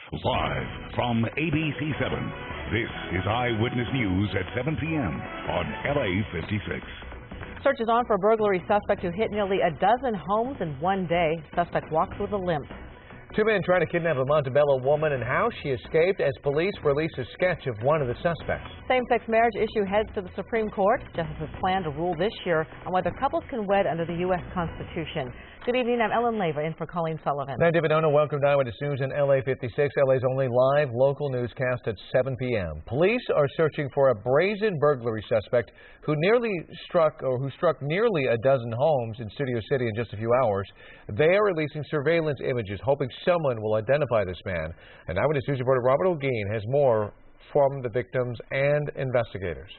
Live from ABC7, this is Eyewitness News at 7 p.m. on LA56. Search is on for a burglary suspect who hit nearly a dozen homes in one day. Suspect walks with a limp. Two men trying to kidnap a Montebello woman and how she escaped as police release a sketch of one of the suspects. Same-sex marriage issue heads to the Supreme Court. Justices plan to rule this year on whether couples can wed under the U.S. Constitution. Good evening, I'm Ellen Leva in for Colleen Sullivan. I'm David Ona. Welcome to Eyewitness News in LA56, LA's only live local newscast at 7 p.m. Police are searching for a brazen burglary suspect who struck nearly a dozen homes in Studio City in just a few hours. They are releasing surveillance images, hoping someone will identify this man. And Eyewitness News reporter Robert Olguin has more from the victims and investigators.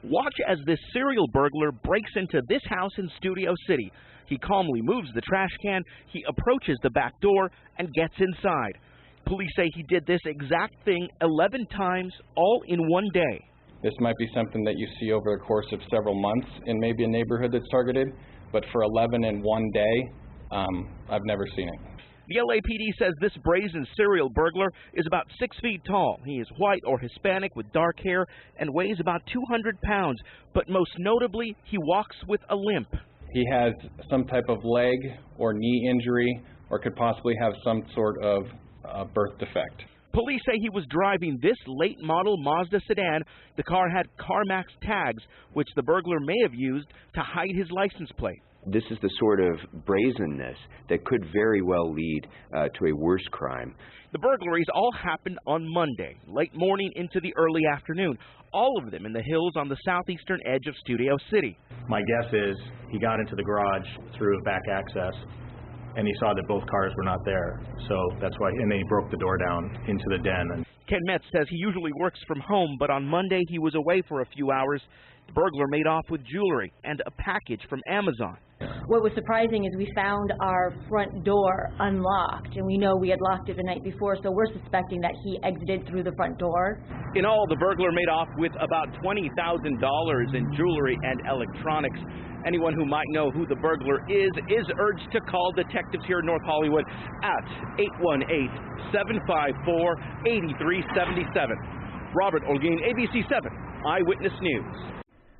Watch as this serial burglar breaks into this house in Studio City. He calmly moves the trash can, he approaches the back door, and gets inside. Police say he did this exact thing 11 times, all in one day. This might be something that you see over the course of several months in maybe a neighborhood that's targeted, but for 11 in one day, I've never seen it. The LAPD says this brazen serial burglar is about 6 feet tall. He is white or Hispanic with dark hair and weighs about 200 pounds. But most notably, he walks with a limp. He has some type of leg or knee injury or could possibly have some sort of birth defect. Police say he was driving this late model Mazda sedan. The car had CarMax tags, which the burglar may have used to hide his license plate. This is the sort of brazenness that could very well lead to a worse crime. The burglaries all happened on Monday, late morning into the early afternoon, all of them in the hills on the southeastern edge of Studio City. My guess is he got into the garage through back access, and he saw that both cars were not there. So that's why, and then he broke the door down into the den. Ken Metz says he usually works from home, but on Monday he was away for a few hours. The burglar made off with jewelry and a package from Amazon. What was surprising is we found our front door unlocked, and we know we had locked it the night before, so we're suspecting that he exited through the front door. In all, the burglar made off with about $20,000 in jewelry and electronics. Anyone who might know who the burglar is urged to call detectives here in North Hollywood at 818-754-8377. Robert Olguin, ABC7, Eyewitness News.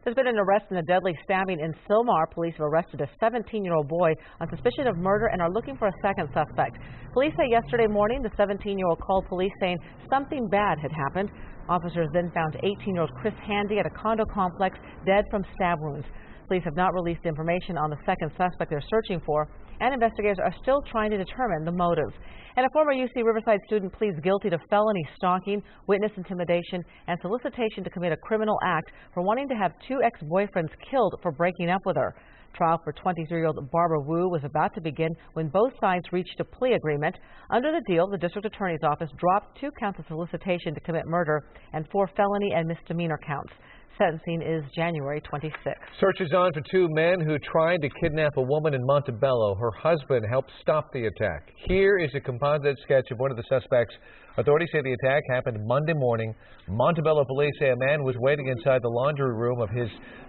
There's been an arrest in a deadly stabbing in Sylmar. Police have arrested a 17-year-old boy on suspicion of murder and are looking for a second suspect. Police say yesterday morning the 17-year-old called police saying something bad had happened. Officers then found 18-year-old Chris Handy at a condo complex dead from stab wounds. Police have not released information on the second suspect they're searching for, and investigators are still trying to determine the motives. And a former UC Riverside student pleads guilty to felony stalking, witness intimidation, and solicitation to commit a criminal act for wanting to have two ex-boyfriends killed for breaking up with her. Trial for 23-year-old Barbara Wu was about to begin when both sides reached a plea agreement. Under the deal, the district attorney's office dropped 2 counts of solicitation to commit murder and 4 felony and misdemeanor counts. Sentencing is January 26th. Search is on for 2 men who tried to kidnap a woman in Montebello. Her husband helped stop the attack. Here is a composite sketch of one of the suspects. Authorities say the attack happened Monday morning. Montebello police say a man was waiting inside the laundry room of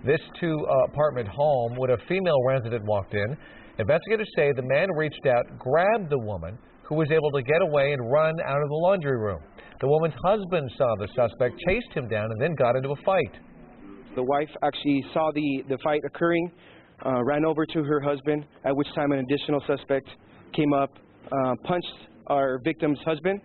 this 2-apartment home when a female resident walked in. Investigators say the man reached out, grabbed the woman, who was able to get away and run out of the laundry room. The woman's husband saw the suspect, chased him down, and then got into a fight. The wife actually saw the fight occurring, ran over to her husband, at which time an additional suspect came up, punched our victim's husband.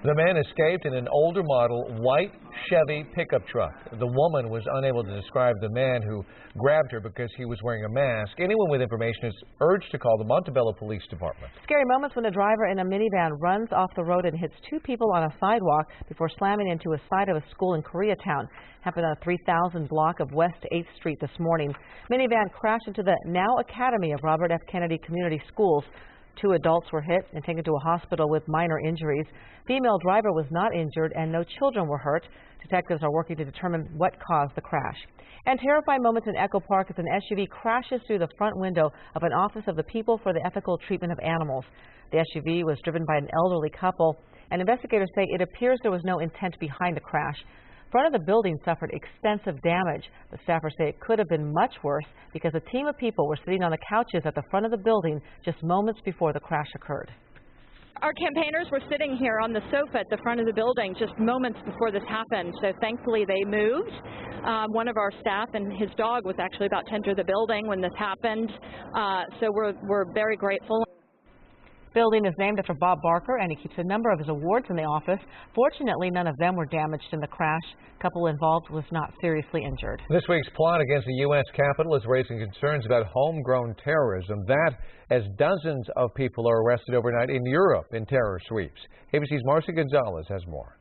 The man escaped in an older model white Chevy pickup truck. The woman was unable to describe the man who grabbed her because he was wearing a mask. Anyone with information is urged to call the Montebello Police Department. Scary moments when a driver in a minivan runs off the road and hits 2 people on a sidewalk before slamming into a side of a school in Koreatown. Happened on a 3000 block of West 8th Street this morning. Minivan crashed into the now Academy of Robert F. Kennedy Community Schools. 2 adults were hit and taken to a hospital with minor injuries. Female driver was not injured and no children were hurt. Detectives are working to determine what caused the crash. And terrifying moments in Echo Park as an SUV crashes through the front window of an Office of the People for the Ethical Treatment of Animals. The SUV was driven by an elderly couple, and investigators say it appears there was no intent behind the crash. Front of the building suffered extensive damage. The staffers say it could have been much worse because a team of people were sitting on the couches at the front of the building just moments before the crash occurred. Our campaigners were sitting here on the sofa at the front of the building just moments before this happened, so thankfully they moved. One of our staff and his dog was actually about to enter the building when this happened, so we're very grateful. Building is named after Bob Barker, and he keeps a number of his awards in the office. Fortunately, none of them were damaged in the crash. The couple involved was not seriously injured. This week's plot against the U.S. Capitol is raising concerns about homegrown terrorism. That, as dozens of people are arrested overnight in Europe in terror sweeps. ABC's Marcy Gonzalez has more.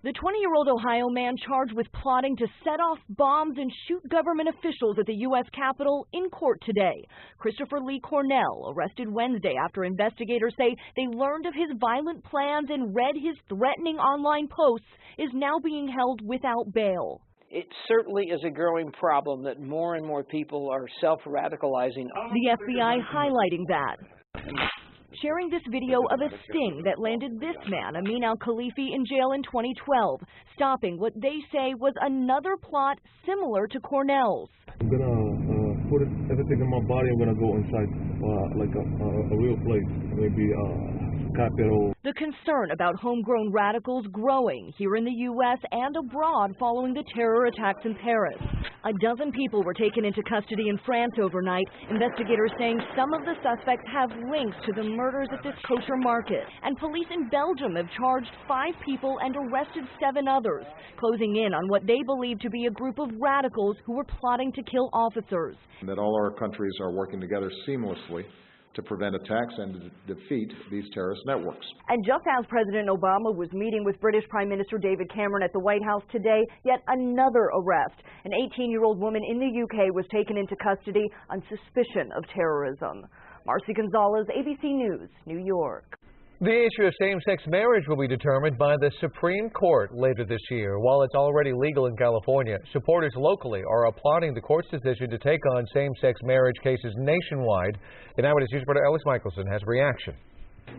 The 20-year-old Ohio man charged with plotting to set off bombs and shoot government officials at the U.S. Capitol in court today. Christopher Lee Cornell, arrested Wednesday after investigators say they learned of his violent plans and read his threatening online posts, is now being held without bail. It certainly is a growing problem that more and more people are self-radicalizing. The FBI highlighting that. Sharing this video of a sting that landed this man, Amin al-Khalifi, in jail in 2012, stopping what they say was another plot similar to Cornell's. I'm gonna put everything in my body. I'm gonna go inside like a real place, maybe Capitol. The concern about homegrown radicals growing here in the U.S. and abroad following the terror attacks in Paris. A dozen people were taken into custody in France overnight. Investigators saying some of the suspects have links to the murders at this kosher market. And police in Belgium have charged 5 people and arrested 7 others, closing in on what they believe to be a group of radicals who were plotting to kill officers. That all our countries are working together seamlessly to prevent attacks and to defeat these terrorist networks. And just as President Obama was meeting with British Prime Minister David Cameron at the White House today, yet another arrest. An 18-year-old woman in the UK was taken into custody on suspicion of terrorism. Marcy Gonzalez, ABC News, New York. The issue of same-sex marriage will be determined by the Supreme Court later this year. While it's already legal in California, supporters locally are applauding the court's decision to take on same-sex marriage cases nationwide. And Eyewitness News reporter Alex Michelson has a reaction.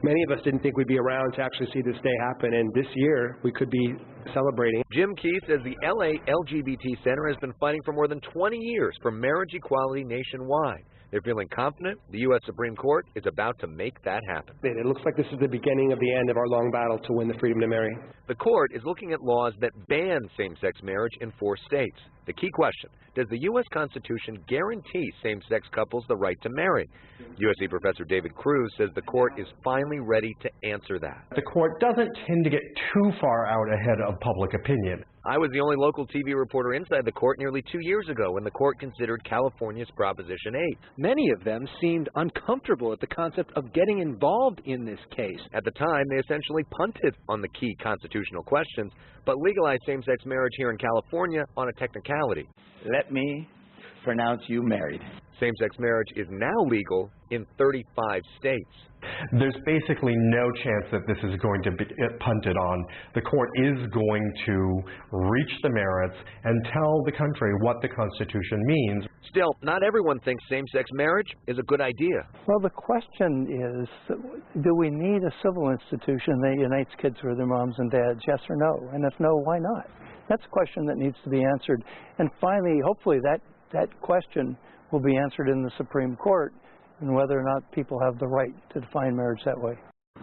Many of us didn't think we'd be around to actually see this day happen, and this year we could be celebrating. Jim Keith says the LA LGBT Center has been fighting for more than 20 years for marriage equality nationwide. They're feeling confident the U.S. Supreme Court is about to make that happen. It looks like this is the beginning of the end of our long battle to win the freedom to marry. The court is looking at laws that ban same-sex marriage in 4 states. The key question, does the U.S. Constitution guarantee same-sex couples the right to marry? USC Professor David Cruz says the court is finally ready to answer that. The court doesn't tend to get too far out ahead of public opinion. I was the only local TV reporter inside the court nearly 2 years ago when the court considered California's Proposition 8. Many of them seemed uncomfortable at the concept of getting involved in this case. At the time, they essentially punted on the key constitutional questions, but legalized same-sex marriage here in California on a technicality. Let me pronounce you married. Same-sex marriage is now legal in 35 states. There's basically no chance that this is going to be punted on. The court is going to reach the merits and tell the country what the Constitution means. Still, not everyone thinks same-sex marriage is a good idea. Well, the question is, do we need a civil institution that unites kids with their moms and dads, yes or no? And if no, why not? That's a question that needs to be answered. And finally, hopefully that question will be answered in the Supreme Court, and whether or not people have the right to define marriage that way.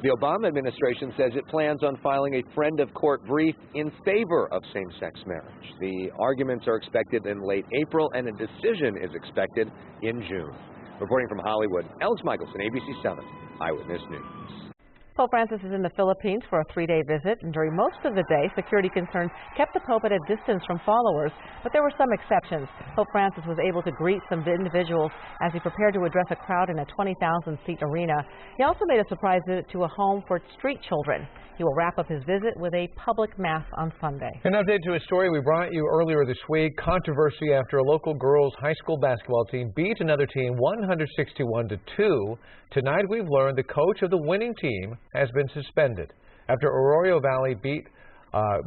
The Obama administration says it plans on filing a friend of court brief in favor of same-sex marriage. The arguments are expected in late April, and a decision is expected in June. Reporting from Hollywood, Alex Michelson, ABC7, Eyewitness News. Pope Francis is in the Philippines for a 3-day visit, and during most of the day, security concerns kept the Pope at a distance from followers, but there were some exceptions. Pope Francis was able to greet some individuals as he prepared to address a crowd in a 20,000-seat arena. He also made a surprise visit to a home for street children. He will wrap up his visit with a public mass on Sunday. An update to a story we brought you earlier this week. Controversy after a local girls' high school basketball team beat another team 161-2. Tonight we've learned the coach of the winning team has been suspended after Arroyo Valley beat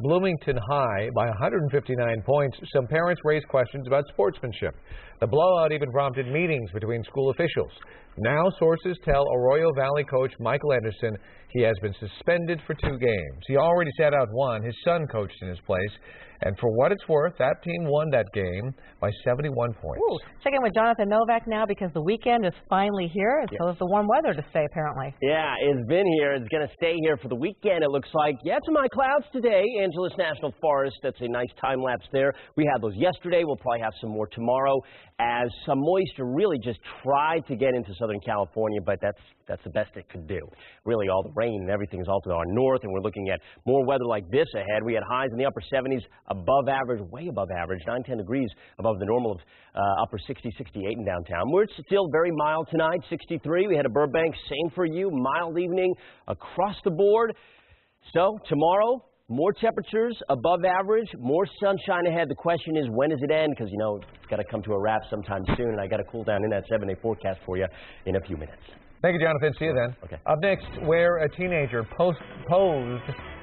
Bloomington High by 159 points. Some parents raised questions about sportsmanship. The blowout even prompted meetings between school officials. Now sources tell Arroyo Valley coach Michael Anderson he has been suspended for 2 games. He already sat out 1. His son coached in his place. And for what it's worth, that team won that game by 71 points. Ooh. Check in with Jonathan Novak now because the weekend is finally here, and so is the warm weather to stay, apparently. Yeah, it's been here. It's going to stay here for the weekend, it looks like. Yeah, to my clouds today. Angeles National Forest, that's a nice time lapse there. We had those yesterday. We'll probably have some more tomorrow as some moisture really just tried to get into Southern California, but that's the best it could do. Really, all the rain and everything is all to our north, and we're looking at more weather like this ahead. We had highs in the upper 70s, above average, way above average, 9-10 degrees above the normal of upper 60, 68 in downtown. We're still very mild tonight, 63. We had a Burbank, same for you, mild evening across the board. So tomorrow, more temperatures above average, more sunshine ahead. The question is, when does it end? Because, you know, it's got to come to a wrap sometime soon, and I got to cool down in that 7-day forecast for you in a few minutes. Thank you, Jonathan. See you then. Okay. Up next, where a teenager posed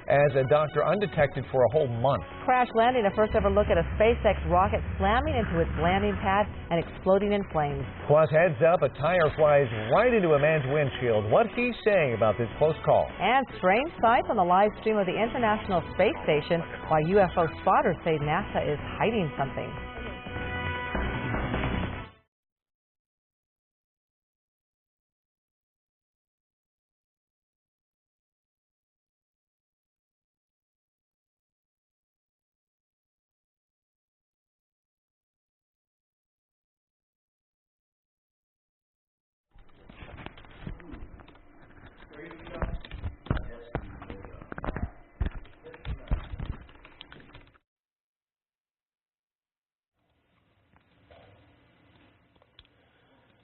as a doctor undetected for a whole month. Crash landing, a first ever look at a SpaceX rocket slamming into its landing pad and exploding in flames. Plus, heads up, a tire flies right into a man's windshield. What he's saying about this close call. And strange sights on the live stream of the International Space Station, why UFO spotters say NASA is hiding something.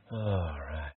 All right.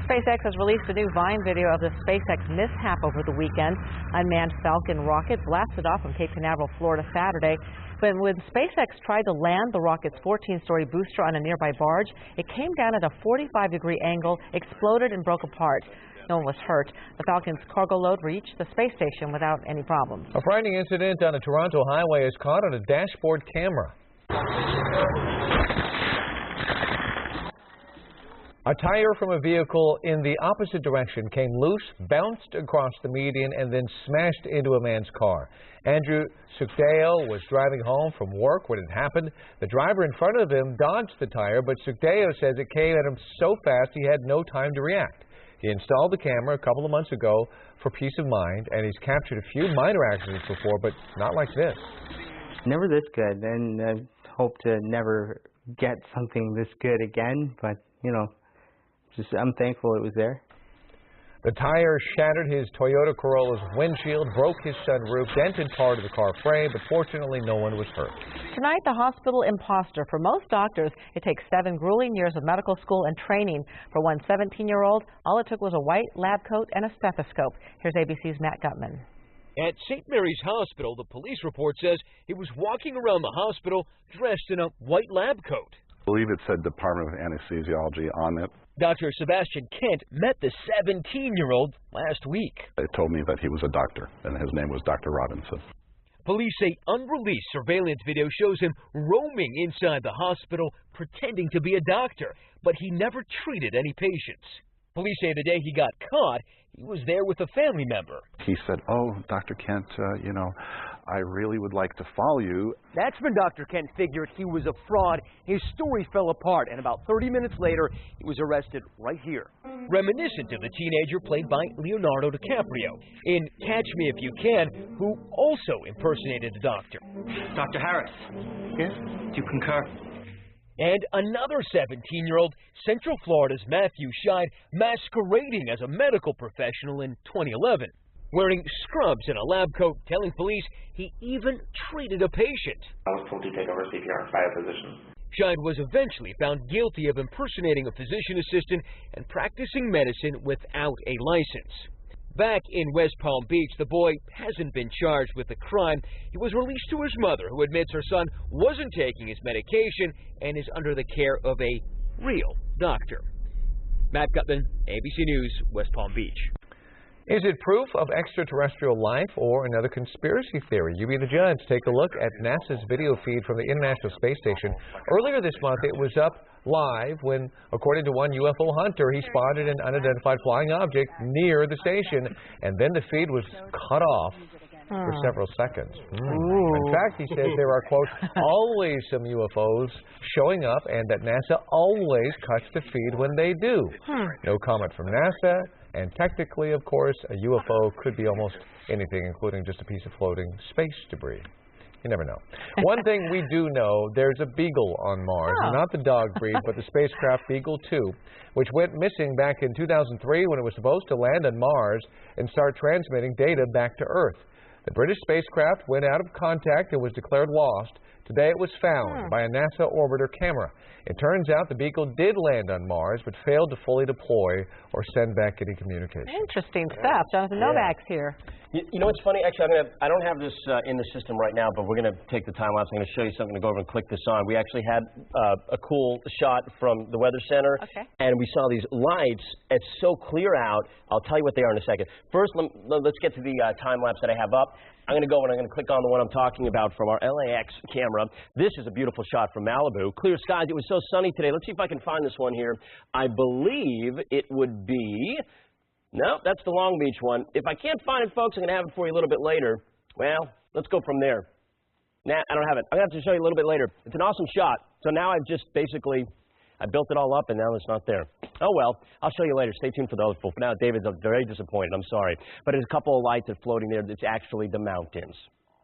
SpaceX has released a new Vine video of the SpaceX mishap over the weekend. Unmanned Falcon rocket blasted off from Cape Canaveral, Florida, Saturday. But when SpaceX tried to land the rocket's 14-story booster on a nearby barge, it came down at a 45-degree angle, exploded, and broke apart. No one was hurt. The Falcon's cargo load reached the space station without any problems. A frightening incident on a Toronto highway is caught on a dashboard camera. A tire from a vehicle in the opposite direction came loose, bounced across the median, and then smashed into a man's car. Andrew Sukdeo was driving home from work when it happened. The driver in front of him dodged the tire, but Sukdeo says it came at him so fast he had no time to react. He installed the camera a couple of months ago for peace of mind, and he's captured a few minor accidents before, but not like this. Never this good, and I hope to never get something this good again, but, you know, I'm thankful it was there. The tire shattered his Toyota Corolla's windshield, broke his sunroof, dented part of the car frame, but fortunately no one was hurt. Tonight, the hospital imposter. For most doctors, it takes 7 grueling years of medical school and training. For one 17-year-old, all it took was a white lab coat and a stethoscope. Here's ABC's Matt Gutman. At St. Mary's Hospital, the police report says he was walking around the hospital dressed in a white lab coat. I believe it said Department of Anesthesiology on it. Dr. Sebastian Kent met the 17-year-old last week. It told me that he was a doctor, and his name was Dr. Robinson. Police say unreleased surveillance video shows him roaming inside the hospital pretending to be a doctor, but he never treated any patients. Police say the day he got caught, he was there with a family member. He said, "Oh, Dr. Kent, I really would like to follow you." That's when Dr. Kent figured he was a fraud. His story fell apart, and about 30 minutes later, he was arrested right here. Reminiscent of the teenager played by Leonardo DiCaprio in Catch Me If You Can, who also impersonated a doctor. Dr. Harris. Yes? Do you concur? And another 17-year-old, Central Florida's Matthew Scheid, masquerading as a medical professional in 2011. Wearing scrubs and a lab coat, telling police he even treated a patient. I was told to take over CPR by a physician. Scheid was eventually found guilty of impersonating a physician assistant and practicing medicine without a license. Back in West Palm Beach, the boy hasn't been charged with the crime. He was released to his mother, who admits her son wasn't taking his medication and is under the care of a real doctor. Matt Gutman, ABC News, West Palm Beach. Is it proof of extraterrestrial life or another conspiracy theory? You be the judge. Take a look at NASA's video feed from the International Space Station. Earlier this month, it was up live when, according to one UFO hunter, he spotted an unidentified flying object near the station, and then the feed was cut off for several seconds. In fact, he says there are, quote, always some UFOs showing up, and that NASA always cuts the feed when they do. No comment from NASA. And technically, of course, a UFO could be almost anything, including just a piece of floating space debris. You never know. One thing we do know, there's a beagle on Mars. Not the dog breed, but the spacecraft Beagle 2, which went missing back in 2003 when it was supposed to land on Mars and start transmitting data back to Earth. The British spacecraft went out of contact and was declared lost. Today it was found by a NASA orbiter camera. It turns out the Beagle did land on Mars, but failed to fully deploy or send back any communication. Interesting stuff. Jonathan Novak's here. You know what's funny? Actually, I don't have this in the system right now, but we're going to take the time lapse. I'm going to show you something to go over and click this on. We actually had a cool shot from the Weather Center, and we saw these lights. It's so clear out. I'll tell you what they are in a second. First, let's get to the time lapse that I have up. I'm going to go and I'm going to click on the one I'm talking about from our LAX camera. This is a beautiful shot from Malibu. Clear skies. It was so sunny today. Let's see if I can find this one here. I believe it would be... No, that's the Long Beach one. If I can't find it, folks, I'm going to have it for you a little bit later. Well, let's go from there. Nah, I don't have it. I'm going to have to show you a little bit later. It's an awesome shot. So now I've just basically... I built it all up, and now it's not there. Oh, well, I'll show you later. Stay tuned for those. For now, David's very disappointed. I'm sorry. But there's a couple of lights that are floating there. It's actually the mountains.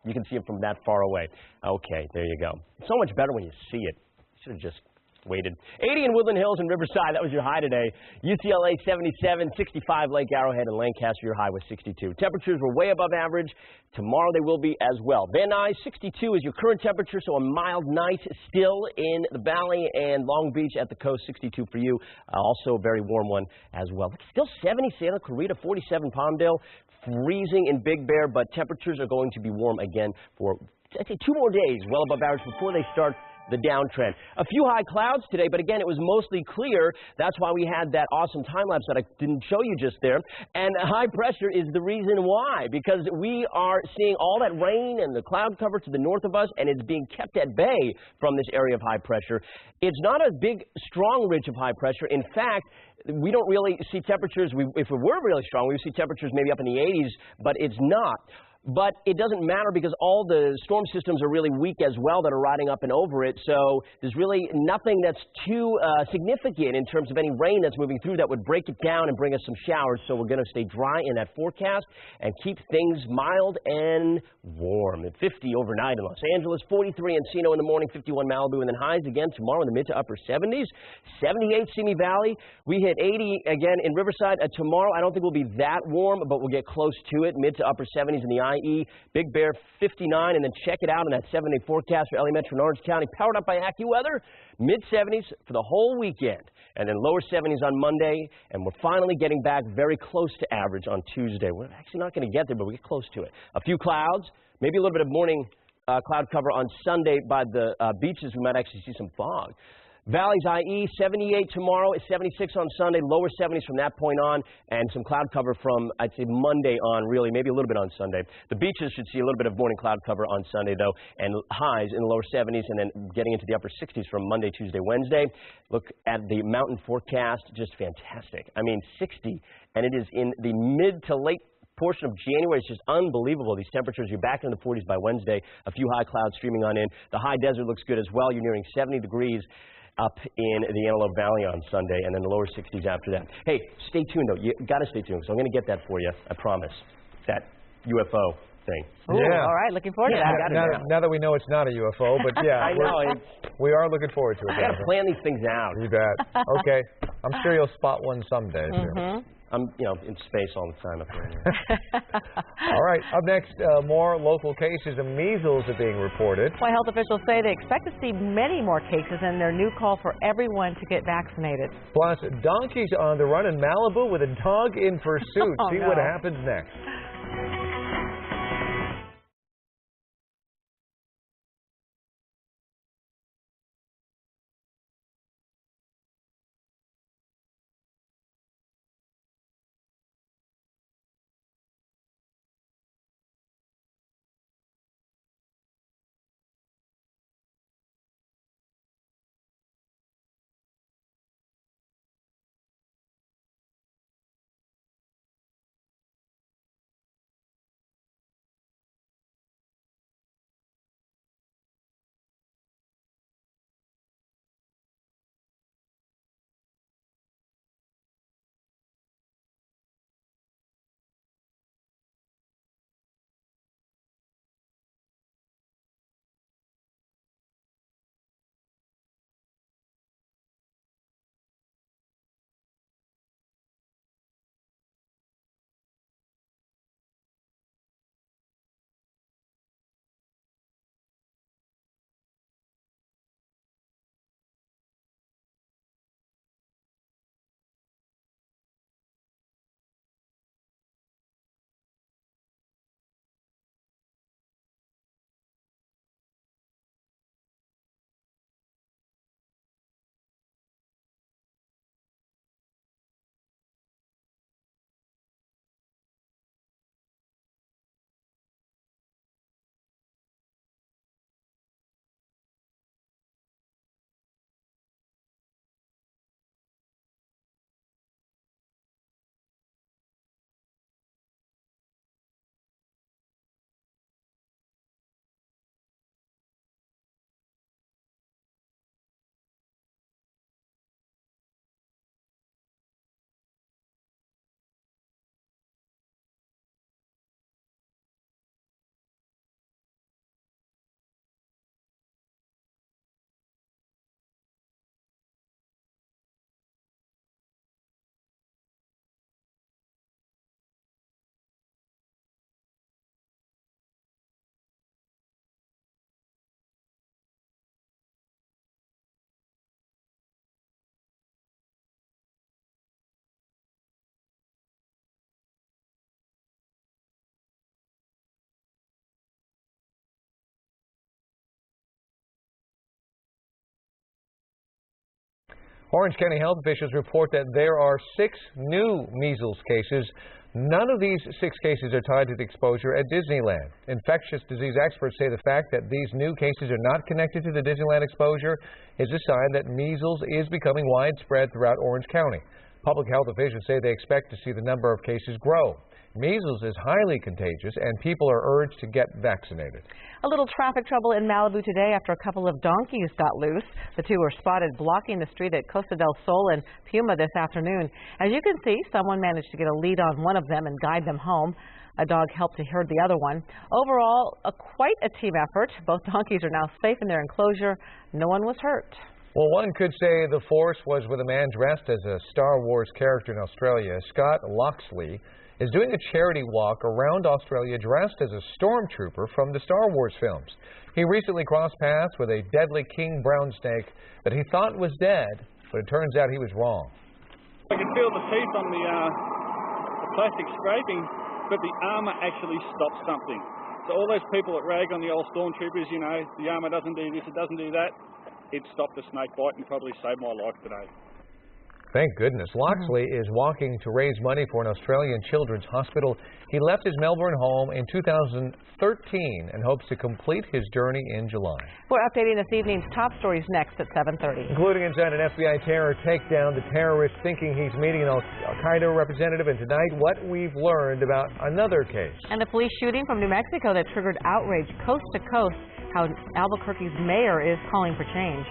You can see them from that far away. Okay, there you go. It's so much better when you see it. Should have just waited. 80 in Woodland Hills and Riverside. That was your high today. UCLA 77, 65 Lake Arrowhead and Lancaster. Your high was 62. Temperatures were way above average. Tomorrow they will be as well. Van Nuys 62 is your current temperature, so a mild night still in the Valley and Long Beach at the coast. 62 for you. Also a very warm one as well. Still 70 Santa Clarita, 47 Palmdale. Freezing in Big Bear, but temperatures are going to be warm again for, I'd say, 2 more days, well above average before they start the downtrend. A few high clouds today, but again, it was mostly clear. That's why we had that awesome time lapse that I didn't show you just there. And high pressure is the reason why, because we are seeing all that rain and the cloud cover to the north of us, and it's being kept at bay from this area of high pressure. It's not a big, strong ridge of high pressure. In fact, we don't really see temperatures. If it were really strong, we would see temperatures maybe up in the 80s, but it's not. but it doesn't matter because all the storm systems are really weak as well that are riding up and over it. So there's really nothing that's too significant in terms of any rain that's moving through that would break it down and bring us some showers. So we're going to stay dry in that forecast and keep things mild and warm. At 50 overnight in Los Angeles, 43 Encino in the morning, 51 Malibu, and then highs again tomorrow in the mid to upper 70s. 78 Simi Valley. We hit 80 again in Riverside. Tomorrow I don't think we'll be that warm, but we'll get close to it. Mid to upper 70s in the IE. Big Bear 59, and then check it out in that 7-day forecast for LA Metro and Orange County. Powered up by AccuWeather. Mid 70s for the whole weekend. And then lower 70s on Monday. And we're finally getting back very close to average on Tuesday. We're actually not going to get there, but we get close to it. A few clouds. Maybe a little bit of morning cloud cover on Sunday by the beaches. We might actually see some fog. Valleys IE, 78 tomorrow, 76 on Sunday, lower 70s from that point on, and some cloud cover from, I'd say, Monday on, really, maybe a little bit on Sunday. The beaches should see a little bit of morning cloud cover on Sunday, though, and highs in the lower 70s, and then getting into the upper 60s from Monday, Tuesday, Wednesday. Look at the mountain forecast, just fantastic. I mean, 60, and it is in the mid to late portion of January. It's just unbelievable. These temperatures, you're back in the 40s by Wednesday. A few high clouds streaming on in. The high desert looks good as well. You're nearing 70 degrees up in the Antelope Valley on Sunday, and then the lower 60s after that. Hey, stay tuned, though. You got to stay tuned, so I'm going to get that for you. I promise. That UFO thing. Ooh, yeah. All right. Looking forward to that. Now that we know it's not a UFO, but yeah. I know. We are looking forward to it. I got to plan these things out. You bet. Okay. I'm sure you'll spot one someday. I'm, in space all the time up here. All right. Up next, more local cases of measles are being reported. Why health officials say they expect to see many more cases in their new call for everyone to get vaccinated. Plus, donkeys on the run in Malibu with a dog in pursuit. See what happens next. Orange County health officials report that there are 6 new measles cases. None of these 6 cases are tied to the exposure at Disneyland. Infectious disease experts say the fact that these new cases are not connected to the Disneyland exposure is a sign that measles is becoming widespread throughout Orange County. Public health officials say they expect to see the number of cases grow. Measles is highly contagious, and people are urged to get vaccinated. A little traffic trouble in Malibu today after a couple of donkeys got loose. The two were spotted blocking the street at Costa del Sol and Puma this afternoon. As you can see, someone managed to get a lead on one of them and guide them home. A dog helped to herd the other one. Overall, quite a team effort. Both donkeys are now safe in their enclosure. No one was hurt. Well, one could say the force was with a man dressed as a Star Wars character in Australia. Scott Loxley is doing a charity walk around Australia dressed as a stormtrooper from the Star Wars films. He recently crossed paths with a deadly king brown snake that he thought was dead, but it turns out he was wrong. I could feel the teeth on the plastic scraping, but the armour actually stopped something. So all those people that rag on the old stormtroopers, you know, the armour doesn't do this, it doesn't do that, it stopped the snake bite and probably saved my life today. Thank goodness. Loxley is walking to raise money for an Australian children's hospital. He left his Melbourne home in 2013 and hopes to complete his journey in July. We're updating this evening's top stories next at 7:30. Including inside an FBI terror takedown, the terrorist thinking he's meeting an Al-Qaeda representative, and tonight what we've learned about another case. And the police shooting from New Mexico that triggered outrage coast to coast, how Albuquerque's mayor is calling for change.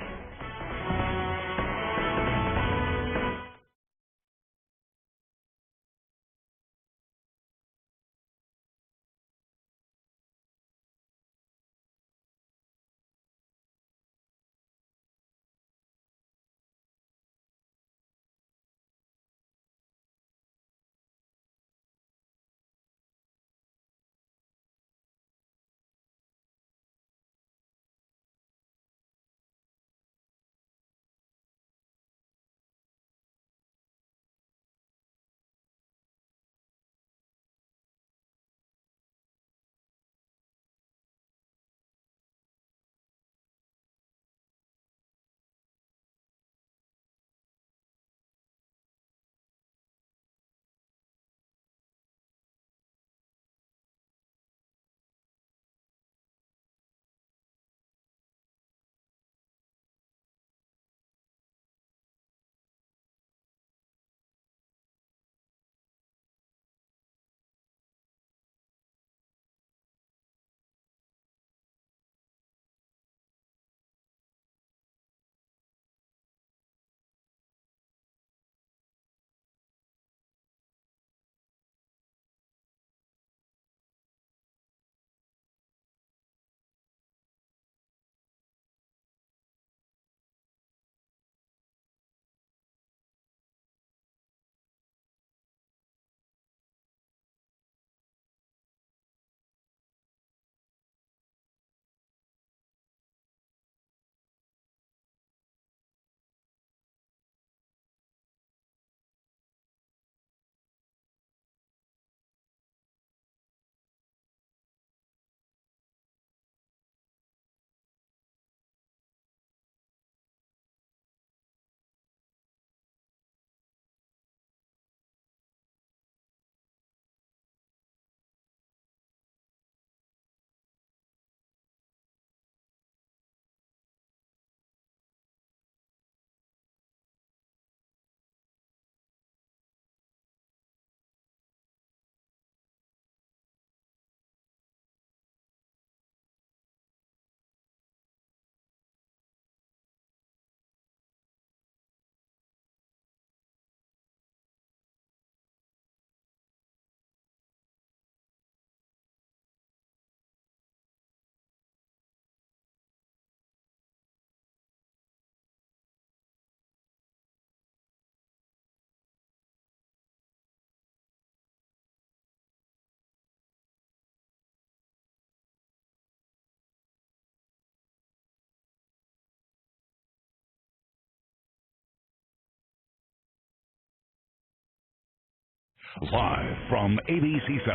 Live from ABC7,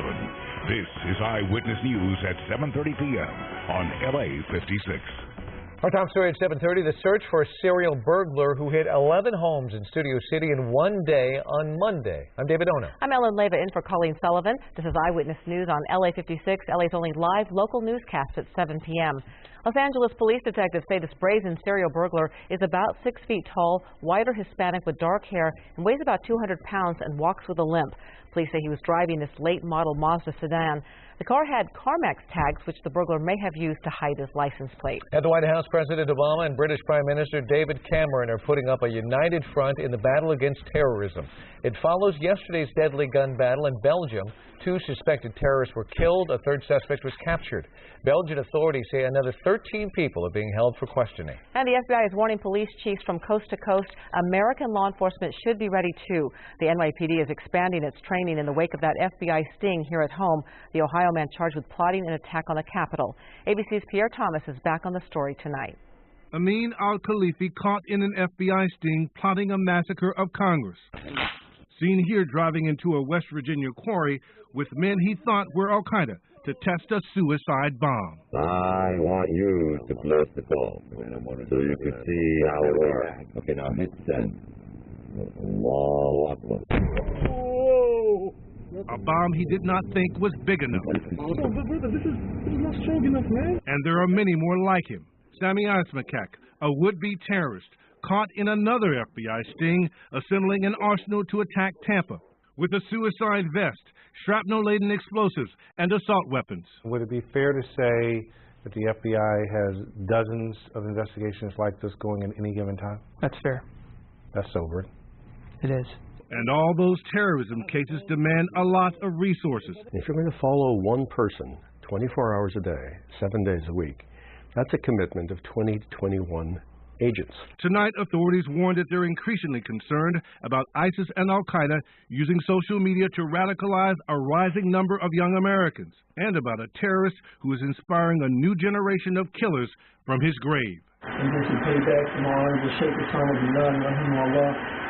this is Eyewitness News at 7:30 p.m. on LA56. Our top story at 7:30, the search for a serial burglar who hit 11 homes in Studio City in one day on Monday. I'm David Ona. I'm Ellen Leva in for Colleen Sullivan. This is Eyewitness News on LA56, LA's only live local newscast at 7 p.m. Los Angeles police detectives say this brazen serial burglar is about 6 feet tall, white or Hispanic with dark hair, and weighs about 200 pounds and walks with a limp. Police say he was driving this late-model Mazda sedan. The car had CarMax tags, which the burglar may have used to hide his license plate. At the White House, President Obama and British Prime Minister David Cameron are putting up a united front in the battle against terrorism. It follows yesterday's deadly gun battle in Belgium. 2 suspected terrorists were killed. A 3rd suspect was captured. Belgian authorities say another 13 people are being held for questioning. And the FBI is warning police chiefs from coast to coast. American law enforcement should be ready too. The NYPD is expanding its training in the wake of that FBI sting here at home. The Ohio man charged with plotting an attack on the Capitol. ABC's Pierre Thomas is back on the story tonight. Amin al-Khalifi caught in an FBI sting plotting a massacre of Congress. Seen here driving into a West Virginia quarry with men he thought were Al-Qaeda to test a suicide bomb. I want you to close the door so you can see how it works. Okay, now hit send. Allahu Akbar. A bomb he did not think was big enough. Brother, this is not strong enough, man. And there are many more like him. Sami Asmakak, a would-be terrorist, caught in another FBI sting, assembling an arsenal to attack Tampa with a suicide vest, shrapnel-laden explosives, and assault weapons. Would it be fair to say that the FBI has dozens of investigations like this going at any given time? That's fair. That's sobering. It is. And all those terrorism cases demand a lot of resources. If you're going to follow one person 24 hours a day, 7 days a week, that's a commitment of 20 to 21 agents. Tonight, authorities warned that they're increasingly concerned about ISIS and Al-Qaeda using social media to radicalize a rising number of young Americans, and about a terrorist who is inspiring a new generation of killers from his grave. And this is payback from our honorable Sheikh Osama bin Laden, rahimahullah,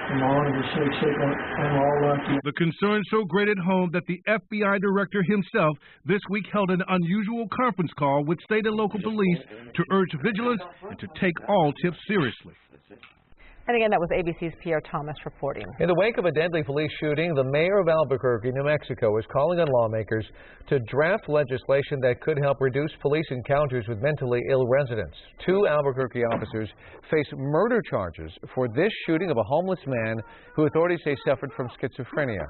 and our honorable Sheikh Allah. The concern so great at home that the FBI director himself this week held an unusual conference call with state and local police to urge vigilance and to take all tips seriously. And again, that was ABC's Pierre Thomas reporting. In the wake of a deadly police shooting, the mayor of Albuquerque, New Mexico, is calling on lawmakers to draft legislation that could help reduce police encounters with mentally ill residents. 2 Albuquerque officers face murder charges for this shooting of a homeless man who authorities say suffered from schizophrenia.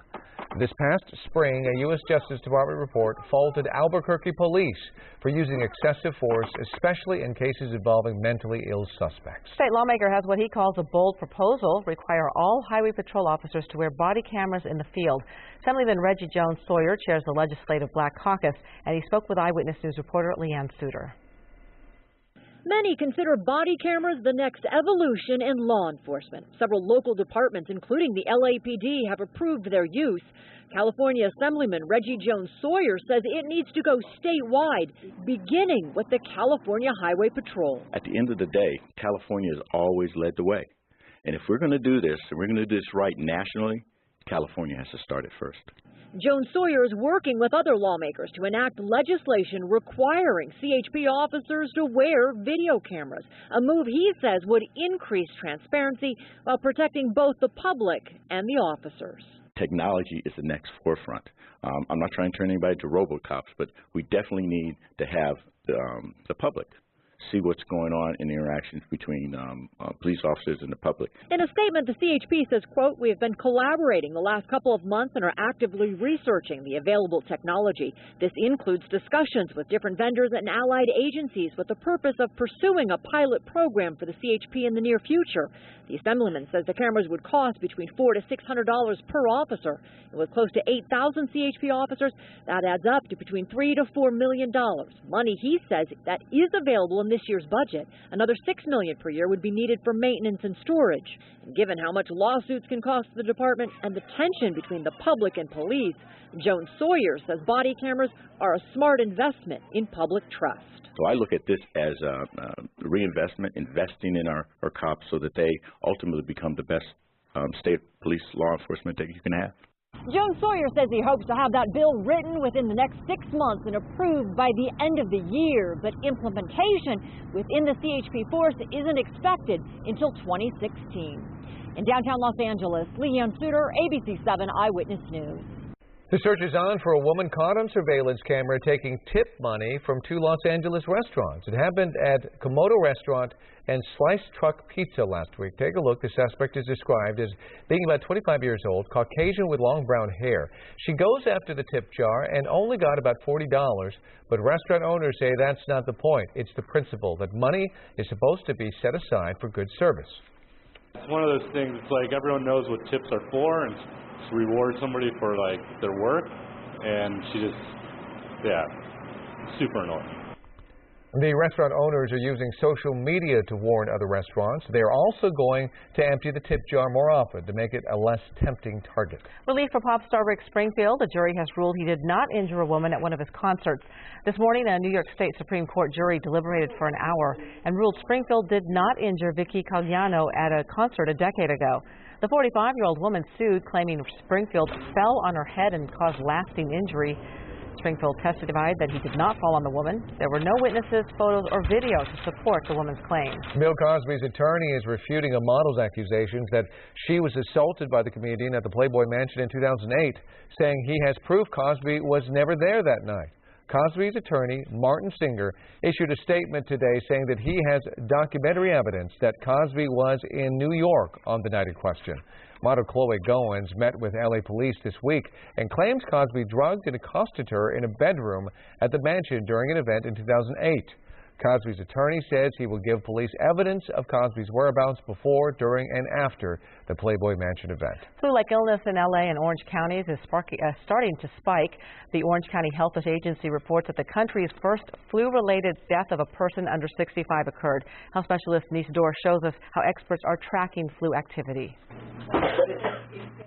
This past spring, a U.S. Justice Department report faulted Albuquerque police for using excessive force, especially in cases involving mentally ill suspects. State lawmaker has what he calls a bold proposal: require all highway patrol officers to wear body cameras in the field. Assemblyman Reggie Jones Sawyer chairs the Legislative Black Caucus, and he spoke with Eyewitness News reporter Leanne Suter. Many consider body cameras the next evolution in law enforcement. Several local departments, including the LAPD, have approved their use. California Assemblyman Reggie Jones Sawyer says it needs to go statewide, beginning with the California Highway Patrol. At the end of the day, California has always led the way. And if we're going to do this, and we're going to do this right nationally, California has to start it first. Jones Sawyer is working with other lawmakers to enact legislation requiring CHP officers to wear video cameras, a move he says would increase transparency while protecting both the public and the officers. Technology is the next forefront. I'm not trying to turn anybody to robocops, but we definitely need to have the public see what's going on in the interactions between police officers and the public. In a statement, the CHP says, quote, "We have been collaborating the last couple of months and are actively researching the available technology. This includes discussions with different vendors and allied agencies with the purpose of pursuing a pilot program for the CHP in the near future." The Assemblyman says the cameras would cost between $400 to $600 per officer. And with close to 8,000 CHP officers, that adds up to between $3 to $4 million. Money, he says, that is available in this year's budget. Another $6 million per year would be needed for maintenance and storage. And given how much lawsuits can cost the department and the tension between the public and police, Jones Sawyer says body cameras are a smart investment in public trust. So I look at this as reinvestment, investing in our cops so that they ultimately become the best state police law enforcement that you can have. Jones Sawyer says he hopes to have that bill written within the next 6 months and approved by the end of the year, but implementation within the CHP force isn't expected until 2016. In downtown Los Angeles, Leanne Suter, ABC7 Eyewitness News. The search is on for a woman caught on surveillance camera taking tip money from two Los Angeles restaurants. It happened at Komodo Restaurant and Slice Truck Pizza last week. Take a look. The suspect is described as being about 25 years old, Caucasian with long brown hair. She goes after the tip jar and only got about $40, but restaurant owners say that's not the point. It's the principle that money is supposed to be set aside for good service. It's one of those things, it's like everyone knows what tips are for, and to reward somebody for like their work, and she just, super annoying. The restaurant owners are using social media to warn other restaurants. They're also going to empty the tip jar more often to make it a less tempting target. Relief for pop star Rick Springfield. The jury has ruled he did not injure a woman at one of his concerts. This morning, a New York State Supreme Court jury deliberated for an hour and ruled Springfield did not injure Vicky Cagliano at a concert a decade ago. The 45-year-old woman sued, claiming Springfield fell on her head and caused lasting injury. Springfield testified that he did not fall on the woman. There were no witnesses, photos, or video to support the woman's claims. Bill Cosby's attorney is refuting a model's accusations that she was assaulted by the comedian at the Playboy Mansion in 2008, saying he has proof Cosby was never there that night. Cosby's attorney, Martin Singer, issued a statement today saying that he has documentary evidence that Cosby was in New York on the night in question. Model Chloe Goins met with LA police this week and claims Cosby drugged and accosted her in a bedroom at the mansion during an event in 2008. Cosby's attorney says he will give police evidence of Cosby's whereabouts before, during, and after the Playboy Mansion event. Flu-like illness in LA and Orange counties is starting to spike. The Orange County Health Agency reports that the country's first flu-related death of a person under 65 occurred. Health specialist Denise Dorr shows us how experts are tracking flu activity.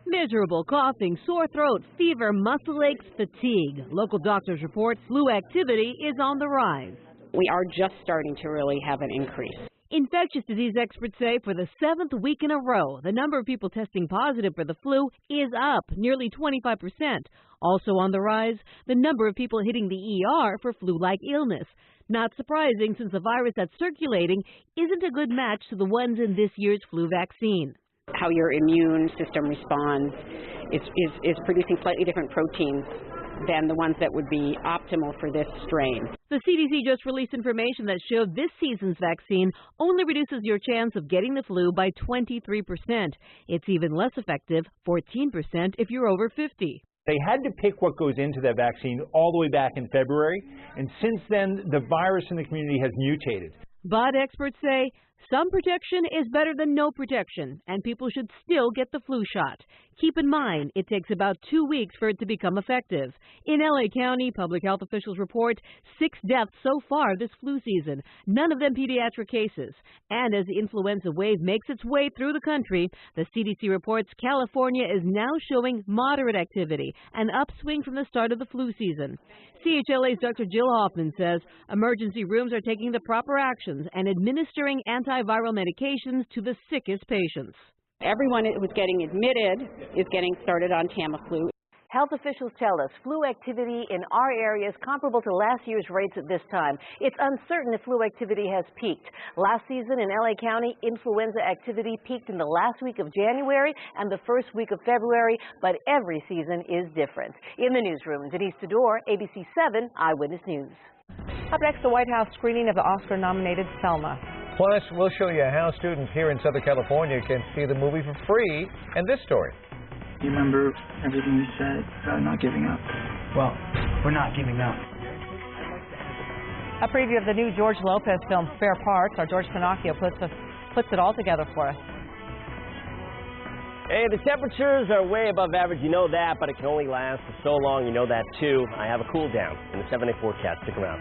Miserable coughing, sore throat, fever, muscle aches, fatigue. Local doctors report flu activity is on the rise. We are just starting to really have an increase. Infectious disease experts say for the 7th week in a row, the number of people testing positive for the flu is up nearly 25%. Also on the rise, the number of people hitting the ER for flu-like illness. Not surprising, since the virus that's circulating isn't a good match to the ones in this year's flu vaccine. How your immune system responds is producing slightly different proteins than the ones that would be optimal for this strain. The CDC just released information that showed this season's vaccine only reduces your chance of getting the flu by 23%. It's even less effective, 14%, if you're over 50. They had to pick what goes into that vaccine all the way back in February, and since then, the virus in the community has mutated. But experts say some protection is better than no protection, and people should still get the flu shot. Keep in mind, it takes about 2 weeks for it to become effective. In LA County, public health officials report 6 deaths so far this flu season, none of them pediatric cases. And as the influenza wave makes its way through the country, the CDC reports California is now showing moderate activity, an upswing from the start of the flu season. CHLA's Dr. Jill Hoffman says emergency rooms are taking the proper actions and administering antiviral medications to the sickest patients. Everyone who's getting admitted is getting started on Tamiflu. Health officials tell us flu activity in our area is comparable to last year's rates at this time. It's uncertain if flu activity has peaked. Last season in LA County, influenza activity peaked in the last week of January and the first week of February, but every season is different. In the newsroom, Denise Tudor, ABC7 Eyewitness News. Up next, the White House screening of the Oscar-nominated Selma. Plus, we'll show you how students here in Southern California can see the movie for free, and this story. You remember everything you said about not giving up? Well, we're not giving up. A preview of the new George Lopez film, Spare Parts. Our George Pinocchio puts it all together for us. Hey, the temperatures are way above average, you know that, but it can only last for so long, you know that too. I have a cool down in the 7-day forecast. Stick around.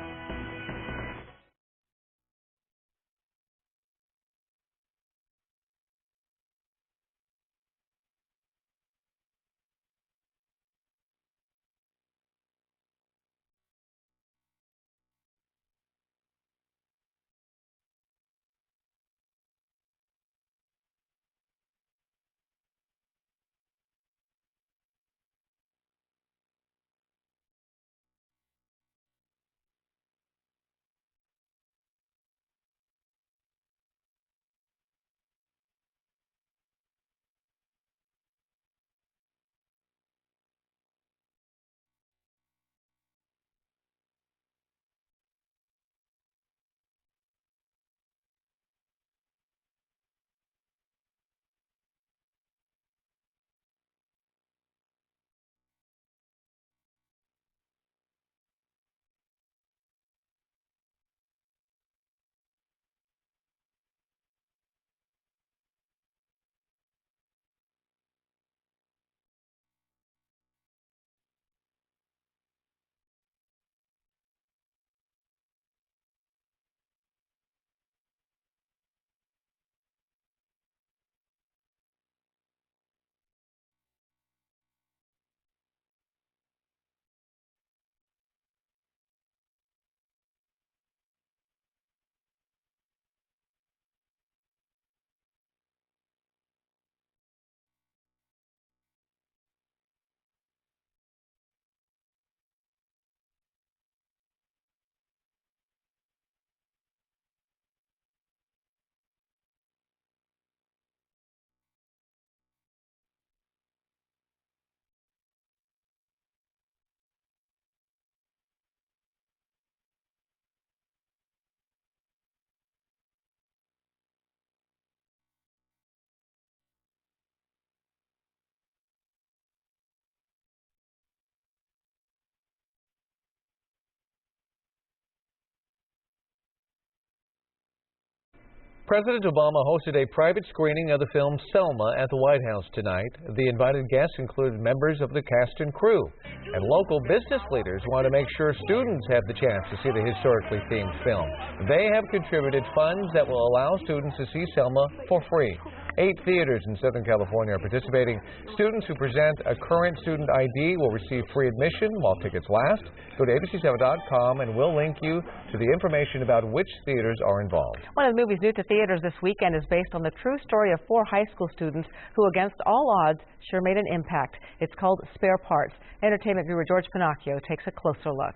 President Obama hosted a private screening of the film Selma at the White House tonight. The invited guests included members of the cast and crew. And local business leaders want to make sure students have the chance to see the historically themed film. They have contributed funds that will allow students to see Selma for free. 8 theaters in Southern California are participating. Students who present a current student ID will receive free admission while tickets last. Go to ABC7.com and we'll link you to the information about which theaters are involved. One of the movies new to theaters this weekend is based on the true story of 4 high school students who, against all odds, sure made an impact. It's called Spare Parts. Entertainment viewer George Pinocchio takes a closer look.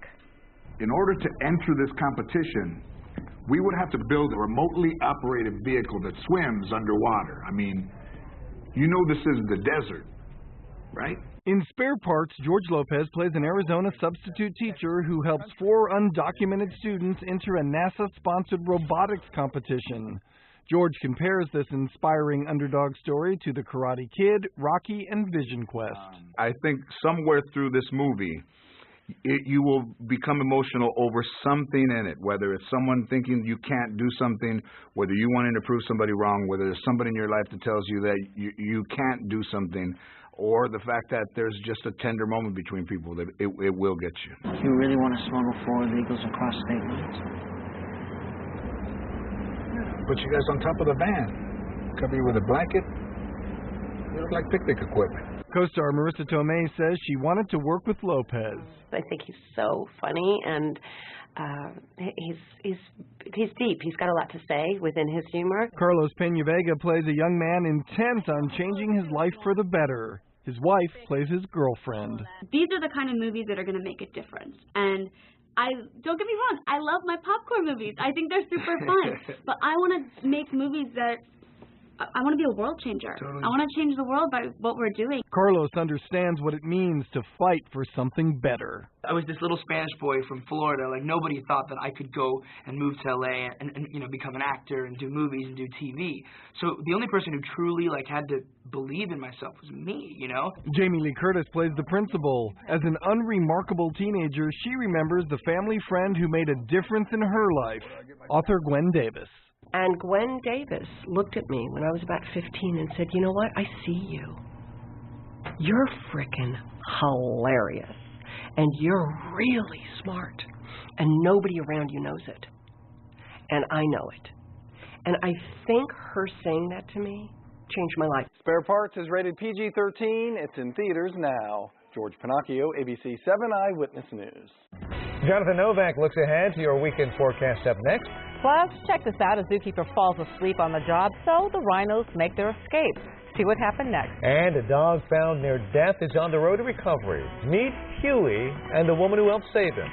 In order to enter this competition, we would have to build a remotely operated vehicle that swims underwater. I mean, you know this is the desert, right? In Spare Parts, George Lopez plays an Arizona substitute teacher who helps 4 undocumented students enter a NASA-sponsored robotics competition. George compares this inspiring underdog story to The Karate Kid, Rocky, and Vision Quest. I think somewhere through this movie, you will become emotional over something in it, whether it's someone thinking you can't do something, whether you wanting to prove somebody wrong, whether there's somebody in your life that tells you that you can't do something, or the fact that there's just a tender moment between people that it will get you. You really want to smuggle 4 illegals across state lines? Put you guys on top of the van, cover you with a blanket. You look like picnic equipment. Co-star Marissa Tomei says she wanted to work with Lopez. I think he's so funny, and he's deep. He's got a lot to say within his humor. Carlos Peña-Vega plays a young man intent on changing his life for the better. His wife plays his girlfriend. These are the kind of movies that are going to make a difference. And don't get me wrong, I love my popcorn movies. I think they're super fun. But I want to make movies that I want to be a world changer. Totally. I want to change the world by what we're doing. Carlos understands what it means to fight for something better. I was this little Spanish boy from Florida. Like, nobody thought that I could go and move to LA and become an actor and do movies and do TV. So the only person who truly had to believe in myself was me, Jamie Lee Curtis plays the principal. As an unremarkable teenager, she remembers the family friend who made a difference in her life, author Gwen Davis. And Gwen Davis looked at me when I was about 15 and said, you know what, I see you. You're frickin' hilarious. And you're really smart. And nobody around you knows it. And I know it. And I think her saying that to me changed my life. Spare Parts is rated PG-13. It's in theaters now. George Pinocchio, ABC7 Eyewitness News. Jonathan Novak looks ahead to your weekend forecast up next. Plus, check this out. A zookeeper falls asleep on the job, so the rhinos make their escape. See what happened next. And a dog found near death is on the road to recovery. Meet Huey and the woman who helped save him.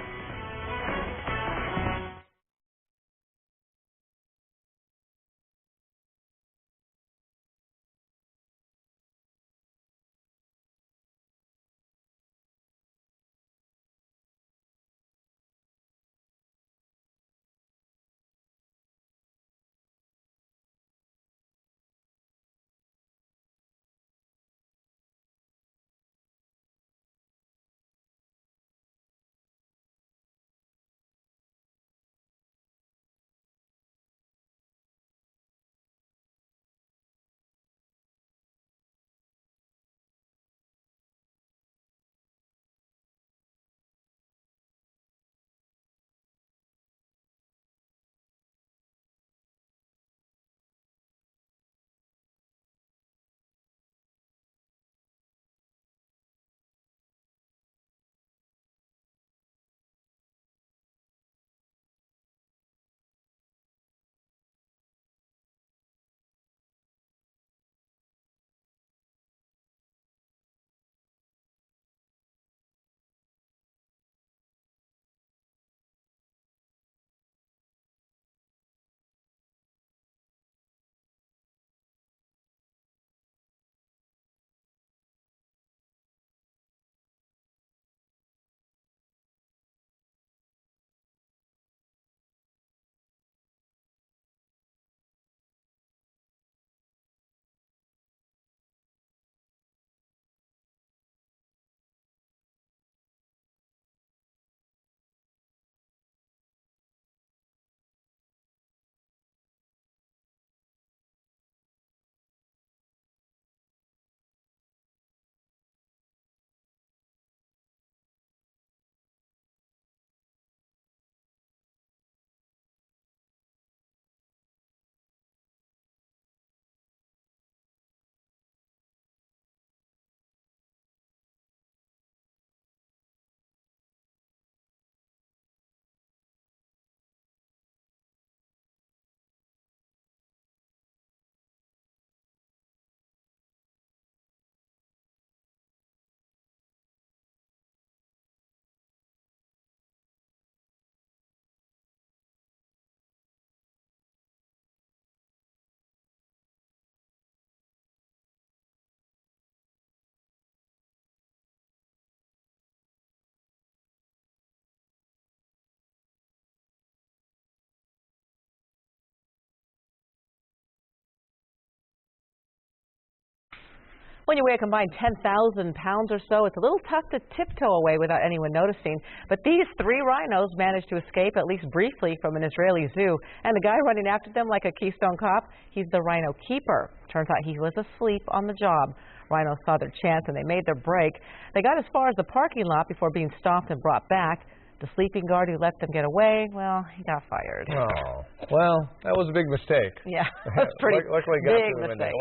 When you weigh a combined 10,000 pounds or so, it's a little tough to tiptoe away without anyone noticing. But these 3 rhinos managed to escape, at least briefly, from an Israeli zoo. And the guy running after them like a Keystone Cop, he's the rhino keeper. Turns out he was asleep on the job. Rhinos saw their chance and they made their break. They got as far as the parking lot before being stopped and brought back. The sleeping guard who let them get away, well, he got fired. Oh, well, that was a big mistake. Yeah, that's pretty Luckily big mistake.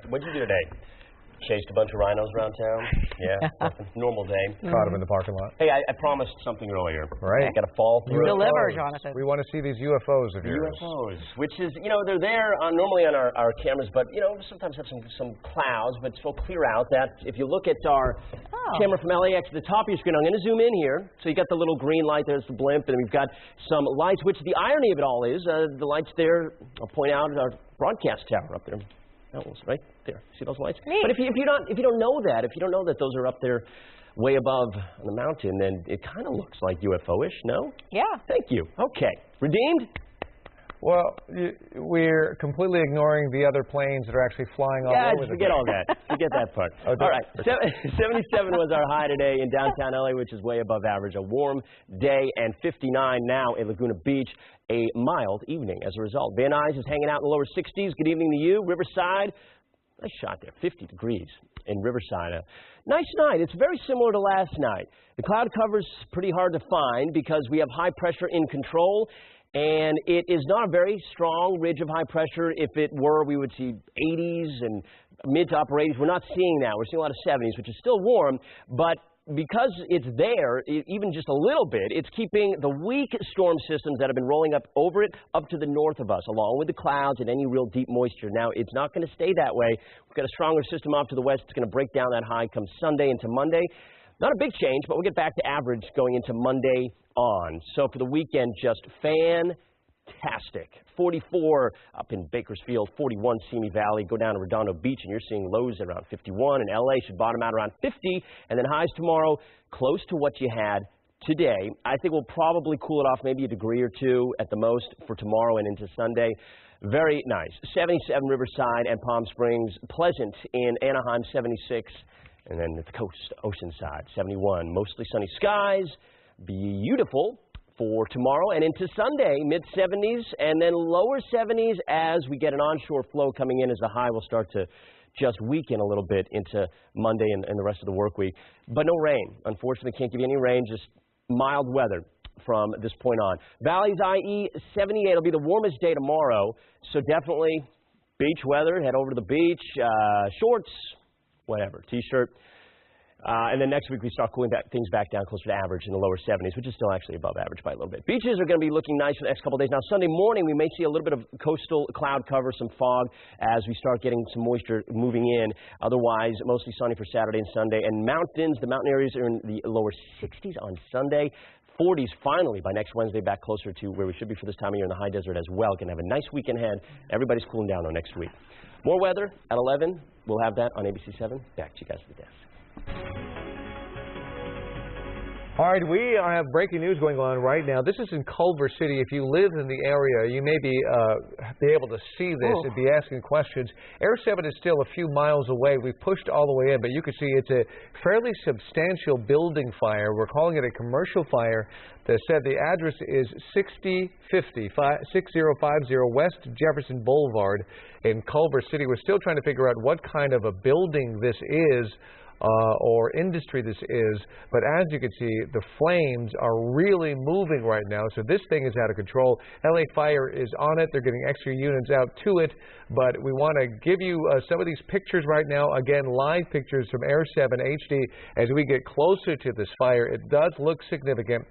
What did you do today? Chased a bunch of rhinos around town? Yeah, normal day. Caught him in the parking lot. Hey, I promised something earlier. Right. I got to fall through. Deliver, Jonathan. We want to see these UFOs of yours. UFOs, which is, they're there normally on our cameras, but, sometimes have some clouds, but so clear out that if you look at our camera from LAX at the top of your screen, I'm going to zoom in here. So you got the little green light, there's the blimp, and we've got some lights, which the irony of it all is, the lights there, I'll point out, our broadcast tower up there. Right there. See those lights? Neat. But if you don't know that those are up there way above on the mountain, then it kind of looks like UFO-ish, no? Yeah. Thank you. Okay. Redeemed? Well, we're completely ignoring the other planes that are actually flying all over the forget all that. Forget that part. All right. 77 was our high today in downtown LA, which is way above average. A warm day, and 59 now in Laguna Beach. A mild evening as a result. Van Nuys is hanging out in the lower 60s. Good evening to you. Riverside, nice shot there, 50 degrees in Riverside. A nice night. It's very similar to last night. The cloud cover's pretty hard to find because we have high pressure in control, and it is not a very strong ridge of high pressure. If it were, we would see 80s and mid to upper 80s. We're not seeing that. We're seeing a lot of 70s, which is still warm, but because it's there, even just a little bit, it's keeping the weak storm systems that have been rolling up over it up to the north of us, along with the clouds and any real deep moisture. Now, it's not going to stay that way. We've got a stronger system off to the west. It's going to break down that high come Sunday into Monday. Not a big change, but we'll get back to average going into Monday on. So for the weekend, just fantastic. 44 up in Bakersfield, 41 Simi Valley. Go down to Redondo Beach, and you're seeing lows around 51. And LA should bottom out around 50. And then highs tomorrow, close to what you had today. I think we'll probably cool it off maybe a degree or two at the most for tomorrow and into Sunday. Very nice. 77 Riverside and Palm Springs. Pleasant in Anaheim, 76. And then at the coast, Oceanside, 71. Mostly sunny skies. Beautiful for tomorrow and into Sunday, mid-70s and then lower 70s as we get an onshore flow coming in as the high will start to just weaken a little bit into Monday and the rest of the work week. But no rain. Unfortunately, can't give you any rain, just mild weather from this point on. Valleys, IE 78. It'll be the warmest day tomorrow, so definitely beach weather. Head over to the beach, shorts, whatever, T-shirt. And then next week we start cooling things back down closer to average in the lower 70s, which is still actually above average by a little bit. Beaches are going to be looking nice for the next couple of days. Now, Sunday morning we may see a little bit of coastal cloud cover, some fog as we start getting some moisture moving in. Otherwise, mostly sunny for Saturday and Sunday. And mountains, the mountain areas are in the lower 60s on Sunday. 40s finally by next Wednesday, back closer to where we should be for this time of year in the high desert as well. Going to have a nice weekend ahead. Everybody's cooling down though next week. More weather at 11. We'll have that on ABC7. Back to you guys at the desk. All right, we have breaking news going on right now. This is in Culver City. If you live in the area, you may be able to see this and be asking questions. Air 7 is still a few miles away. We've pushed all the way in, but you can see it's a fairly substantial building fire. We're calling it a commercial fire. They said the address is 6050 West Jefferson Boulevard in Culver City. We're still trying to figure out what kind of a building this is. Or industry this is, but as you can see, the flames are really moving right now, so this thing is out of control. LA Fire is on it. They're getting extra units out to it, but we want to give you some of these pictures right now. Again, live pictures from Air 7 HD as we get closer to this fire. It does look significant.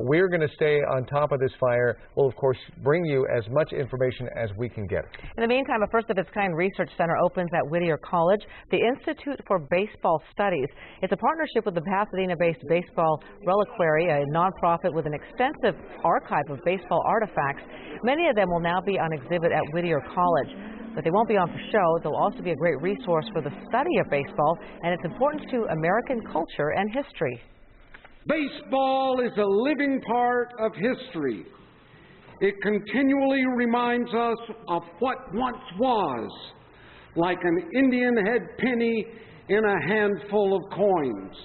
We're going to stay on top of this fire. We'll, of course, bring you as much information as we can get. In the meantime, a first-of-its-kind research center opens at Whittier College, the Institute for Baseball Studies. It's a partnership with the Pasadena-based Baseball Reliquary, a nonprofit with an extensive archive of baseball artifacts. Many of them will now be on exhibit at Whittier College. But they won't be on for show. They'll also be a great resource for the study of baseball and its importance to American culture and history. Baseball is a living part of history. It continually reminds us of what once was, like an Indian head penny in a handful of coins.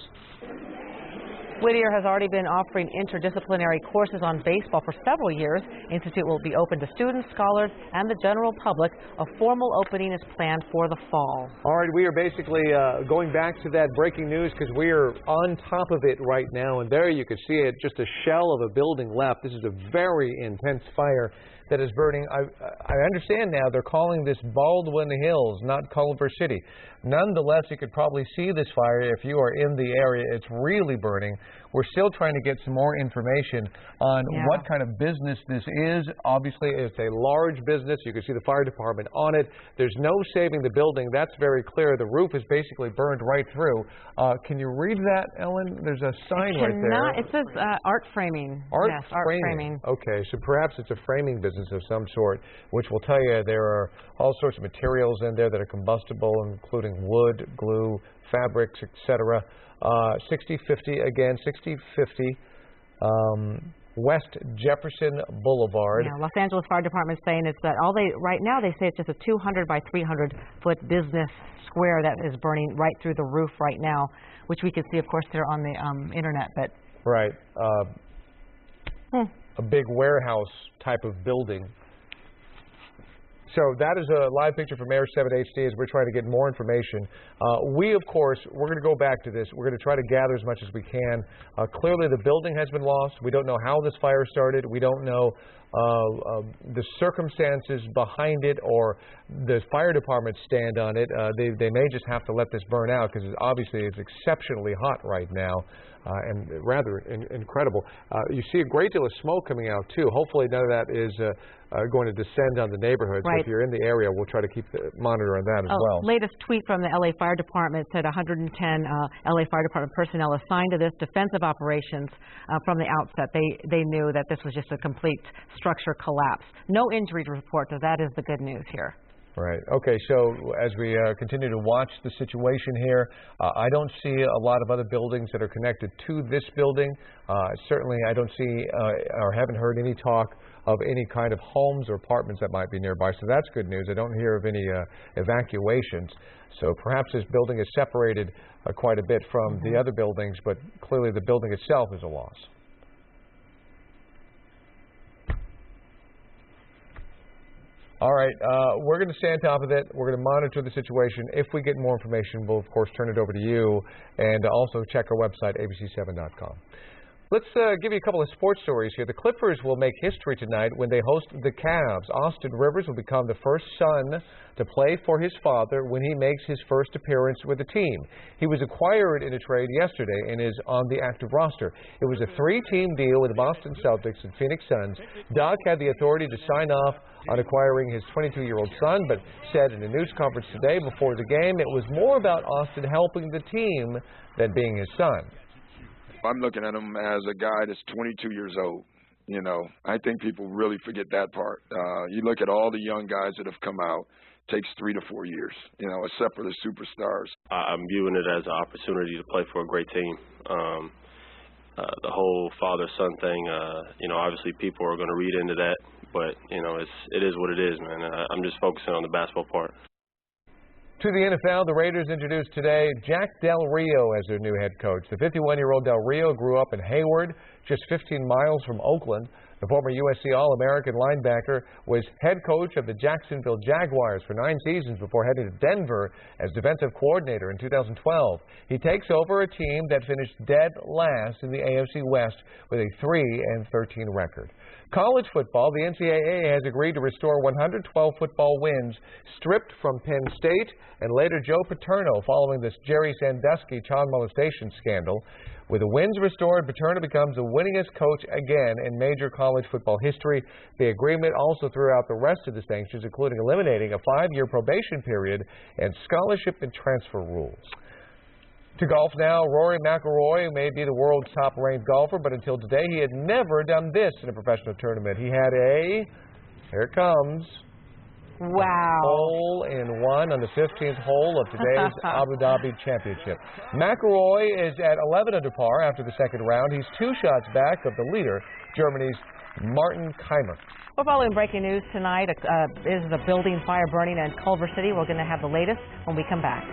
Whittier has already been offering interdisciplinary courses on baseball for several years. The Institute will be open to students, scholars, and the general public. A formal opening is planned for the fall. All right, we are basically going back to that breaking news because we are on top of it right now. And there you can see it, just a shell of a building left. This is a very intense fire that is burning. I understand now they're calling this Baldwin Hills, not Culver City. Nonetheless, you could probably see this fire if you are in the area. It's really burning. We're still trying to get some more information on what kind of business this is. Obviously, it's a large business. You can see the fire department on it. There's no saving the building. That's very clear. The roof is basically burned right through. Can you read that, Ellen? There's a sign right there. It says art framing. Art framing. Okay, so perhaps it's a framing business of some sort, which will tell you there are all sorts of materials in there that are combustible, including wood, glue, fabrics, etc. 6050 again, 6050 West Jefferson Boulevard. Yeah, Los Angeles Fire Department is saying it's that right now they say it's just a 200 by 300 foot business square that is burning right through the roof right now, which we can see, of course, there on the internet. But right, a big warehouse type of building. So that is a live picture from Air 7 HD as we're trying to get more information. We, of course, we're going to go back to this. We're going to try to gather as much as we can. Clearly, the building has been lost. We don't know how this fire started. We don't know the circumstances behind it or the fire department's stand on it. They may just have to let this burn out because obviously it's exceptionally hot right now. And rather incredible. You see a great deal of smoke coming out, too. Hopefully none of that is going to descend on the neighborhood. Right. So if you're in the area, we'll try to keep the monitor on that as well. Latest tweet from the LA Fire Department said 110 LA Fire Department personnel assigned to this defensive operations from the outset. They knew that this was just a complete structure collapse. No injuries report, so that is the good news here. Right. Okay, so as we continue to watch the situation here, I don't see a lot of other buildings that are connected to this building. Certainly I don't see or haven't heard any talk of any kind of homes or apartments that might be nearby. So that's good news. I don't hear of any evacuations. So perhaps this building is separated quite a bit from the other buildings, but clearly the building itself is a loss. All right, we're going to stay on top of it. We're going to monitor the situation. If we get more information, we'll, of course, turn it over to you. And also check our website, ABC7.com. Let's give you a couple of sports stories here. The Clippers will make history tonight when they host the Cavs. Austin Rivers will become the first son to play for his father when he makes his first appearance with the team. He was acquired in a trade yesterday and is on the active roster. It was a 3-team deal with the Boston Celtics and Phoenix Suns. Doc had the authority to sign off on acquiring his 22-year-old son, but said in a news conference today before the game it was more about Austin helping the team than being his son. I'm looking at him as a guy that's 22 years old. You know, I think people really forget that part. You look at all the young guys that have come out, it takes 3 to 4 years, you know, except for the superstars. I'm viewing it as an opportunity to play for a great team. The whole father-son thing, you know, obviously people are going to read into that, but, you know, it is what it is, man. I'm just focusing on the basketball part. To the NFL, the Raiders introduced today Jack Del Rio as their new head coach. The 51-year-old Del Rio grew up in Hayward, just 15 miles from Oakland. The former USC All-American linebacker was head coach of the Jacksonville Jaguars for 9 seasons before heading to Denver as defensive coordinator in 2012. He takes over a team that finished dead last in the AFC West with a 3-13 record. College football, the NCAA has agreed to restore 112 football wins stripped from Penn State and later Joe Paterno following this Jerry Sandusky child molestation scandal. With the wins restored, Paterno becomes the winningest coach again in major college football history. The agreement also threw out the rest of the sanctions, including eliminating a 5-year probation period and scholarship and transfer rules. To golf now, Rory McIlroy may be the world's top-ranked golfer, but until today he had never done this in a professional tournament. He had a, here it comes, wow, hole-in-one on the 15th hole of today's Abu Dhabi Championship. McIlroy is at 11 under par after the second round. He's 2 shots back of the leader, Germany's Martin Keimer. We're following breaking news tonight. Is the building fire burning in Culver City? We're going to have the latest when we come back.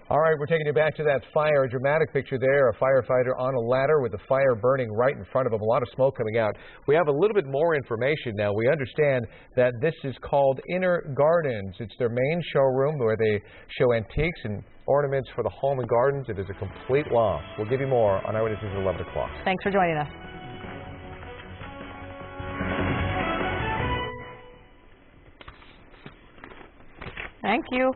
All right, we're taking you back to that fire. A dramatic picture there, a firefighter on a ladder with the fire burning right in front of him. A lot of smoke coming out. We have a little bit more information now. We understand that this is called Inner Gardens. It's their main showroom where they show antiques and ornaments for the home and gardens. It is a complete loss. We'll give you more on Eyewitness at 11 o'clock. Thanks for joining us. Thank you.